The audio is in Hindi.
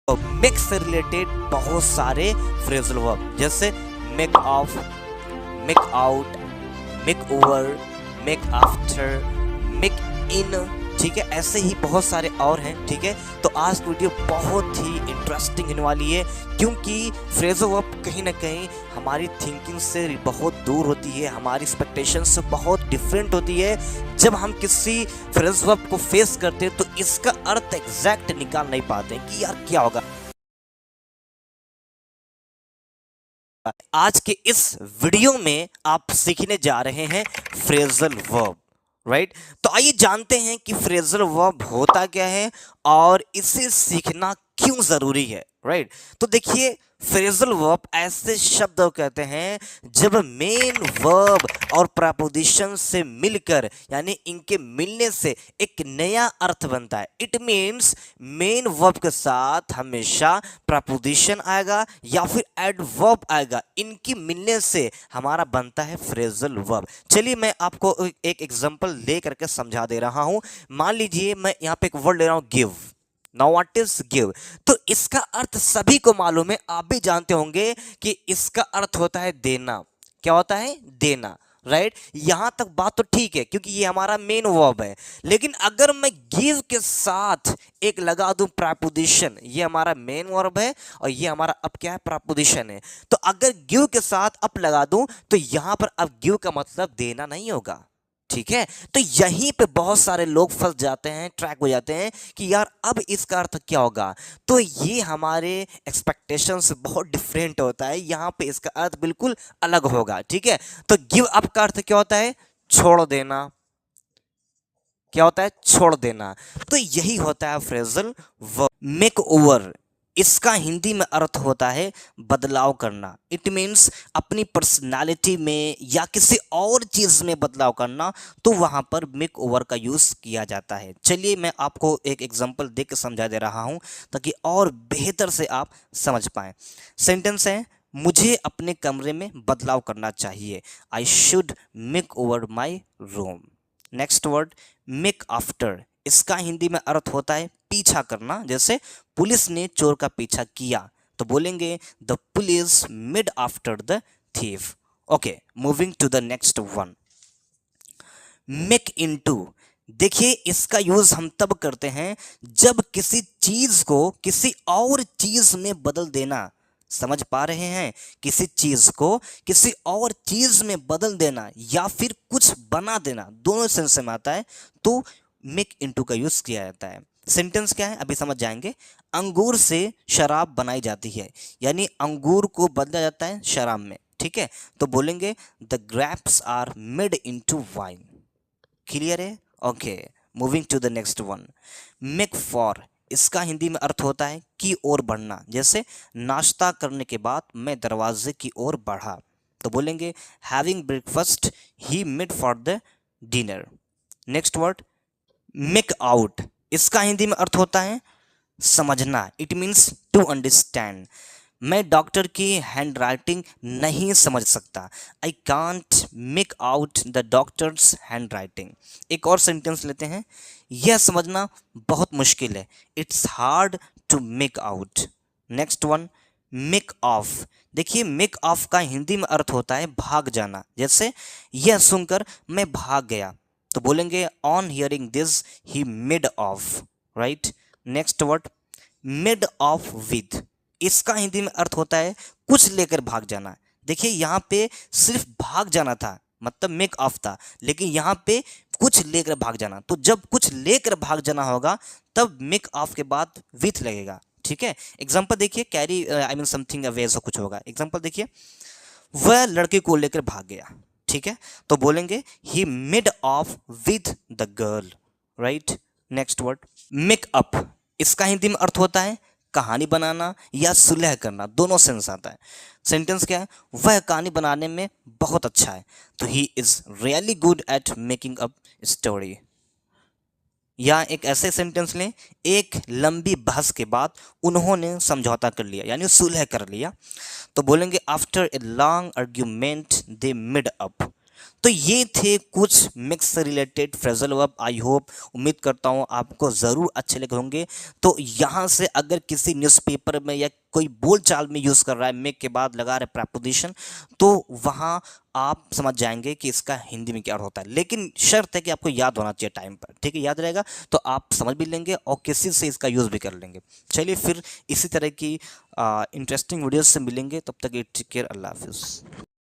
मेक से रिलेटेड बहुत सारे फ्रेजल वर्ब जैसे make of, make out, make over, make after, make in, ठीक है। ऐसे ही बहुत सारे और हैं, ठीक है। तो आज की वीडियो बहुत ही इंटरेस्टिंग होने वाली है क्योंकि फ्रेजल वर्ब कहीं ना कहीं हमारी थिंकिंग से बहुत दूर होती है, हमारी एक्सपेक्टेशन से बहुत डिफरेंट होती है। जब हम किसी फ्रेजल वर्ब को फेस करते हैं तो इसका अर्थ एग्जैक्ट निकाल नहीं पाते कि यार क्या होगा। आज के इस वीडियो में आप सीखने जा रहे हैं फ्रेजल वर्ब, राइट। तो आइए जानते हैं कि फ्रेजल वर्ब होता क्या है और इसे सीखना क्यों जरूरी है, राइट। तो देखिए, फ्रेजल वर्ब ऐसे शब्द कहते हैं जब मेन वर्ब और प्रपोजिशन से मिलकर यानी इनके मिलने से एक नया अर्थ बनता है। इट मीन्स मेन वर्ब के साथ हमेशा प्रपोजिशन आएगा या फिर एडवर्ब आएगा, इनकी मिलने से हमारा बनता है फ्रेजल वर्ब। चलिए मैं आपको एक एग्जांपल दे करके समझा दे रहा हूं। मान लीजिए मैं यहाँ पे एक वर्ड ले रहा हूं give. Now what is give? तो इसका अर्थ सभी को मालूम है, आप भी जानते होंगे कि इसका अर्थ होता है देना। क्या होता है? देना, राइट। यहां तक बात तो ठीक है क्योंकि ये हमारा मेन वर्ब है। लेकिन अगर मैं गिव के साथ एक लगा दूं प्रपोजिशन, ये हमारा मेन वर्ब है और ये हमारा अब क्या है? प्रपोजिशन है। तो अगर गिव के साथ अप लगा दूं तो यहां पर अब गिव का मतलब देना नहीं होगा, ठीक है। तो यहीं पे बहुत सारे लोग फंस जाते हैं, ट्रैक हो जाते हैं कि यार अब इसका अर्थ क्या होगा। तो ये हमारे एक्सपेक्टेशन से बहुत डिफरेंट होता है, यहां पे इसका अर्थ बिल्कुल अलग होगा, ठीक है। तो गिव अप का अर्थ क्या होता है? छोड़ देना। क्या होता है? छोड़ देना। तो यही होता है फ्रेजल वर्ब। मेक ओवर, इसका हिंदी में अर्थ होता है बदलाव करना। इट मीन्स अपनी पर्सनालिटी में या किसी और चीज में बदलाव करना, तो वहां पर मेक ओवर का यूज किया जाता है। चलिए मैं आपको एक एग्जांपल देकर समझा दे रहा हूं ताकि और बेहतर से आप समझ पाए। सेंटेंस है, मुझे अपने कमरे में बदलाव करना चाहिए। I should make over my room. Next word make after, इसका हिंदी में अर्थ होता है पीछा करना। जैसे पुलिस ने चोर का पीछा किया तो बोलेंगे the police made after the thief. Okay, moving to the next one, make into. देखिए इसका यूज हम तब करते हैं जब किसी चीज को किसी और चीज में बदल देना। समझ पा रहे हैं? किसी चीज को किसी और चीज में बदल देना या फिर कुछ बना देना, दोनों सेंस में आता है तो मेक इनटू का यूज किया जाता है। सेंटेंस क्या है अभी समझ जाएंगे। अंगूर से शराब बनाई जाती है, यानी अंगूर को बदला जाता है शराब में, ठीक है। तो बोलेंगे the grapes are made into wine. Clear है? Okay, moving to the next one, make for, इसका हिंदी में अर्थ होता है की ओर बढ़ना। जैसे नाश्ता करने के बाद मैं दरवाजे की ओर बढ़ा तो बोलेंगे having breakfast he made for the dinner. Next word make out, इसका हिंदी में अर्थ होता है समझना। It means to understand. मैं डॉक्टर की हैंड राइटिंग नहीं समझ सकता। I can't make out the doctor's hand writing. एक और सेंटेंस लेते हैं, यह समझना बहुत मुश्किल है। It's hard to make out. Next one make off, देखिए मेक ऑफ का हिंदी में अर्थ होता है भाग जाना। जैसे यह सुनकर मैं भाग गया तो बोलेंगे on hearing this he made of, right. Next word made of with, इसका हिंदी में अर्थ होता है कुछ लेकर भाग जाना। देखिए यहाँ पे सिर्फ भाग जाना था मतलब मेक ऑफ था, लेकिन यहाँ पे कुछ लेकर भाग जाना, तो जब कुछ लेकर भाग जाना होगा तब मेक ऑफ के बाद विथ लगेगा, ठीक है। एग्जांपल देखिए, carry I mean something away ऐसा कुछ होगा। एग्जांपल देखिए, वह लड़के को लेकर भाग गया, ठीक है। तो बोलेंगे he made of with the girl, right. Next word make up, इसका हिंदी में अर्थ होता है कहानी बनाना या सुलह करना, दोनों सेंस आता है। सेंटेंस क्या है? वह कहानी बनाने में बहुत अच्छा है तो he is really good at making up story. या एक ऐसे सेंटेंस लें, एक लंबी बहस के बाद उन्होंने समझौता कर लिया यानी सुलह कर लिया तो बोलेंगे after a long argument they made up. तो ये थे कुछ मिक्स से related phrasal verb. I hope, उम्मीद करता हूँ आपको ज़रूर अच्छे लगे होंगे। तो यहाँ से अगर किसी न्यूज़पेपर में या कोई बोलचाल में यूज़ कर रहा है मेक के बाद लगा रहे प्रपोजिशन, तो वहाँ आप समझ जाएंगे कि इसका हिंदी में क्या अर्थ होता है। लेकिन शर्त है कि आपको याद होना चाहिए टाइम पर, ठीक है? याद रहेगा तो आप समझ भी लेंगे और किसी से इसका यूज़ भी कर लेंगे। चलिए फिर इसी तरह की इंटरेस्टिंग वीडियोस से मिलेंगे, तब तक टेक केयर, अल्लाह हाफिज़।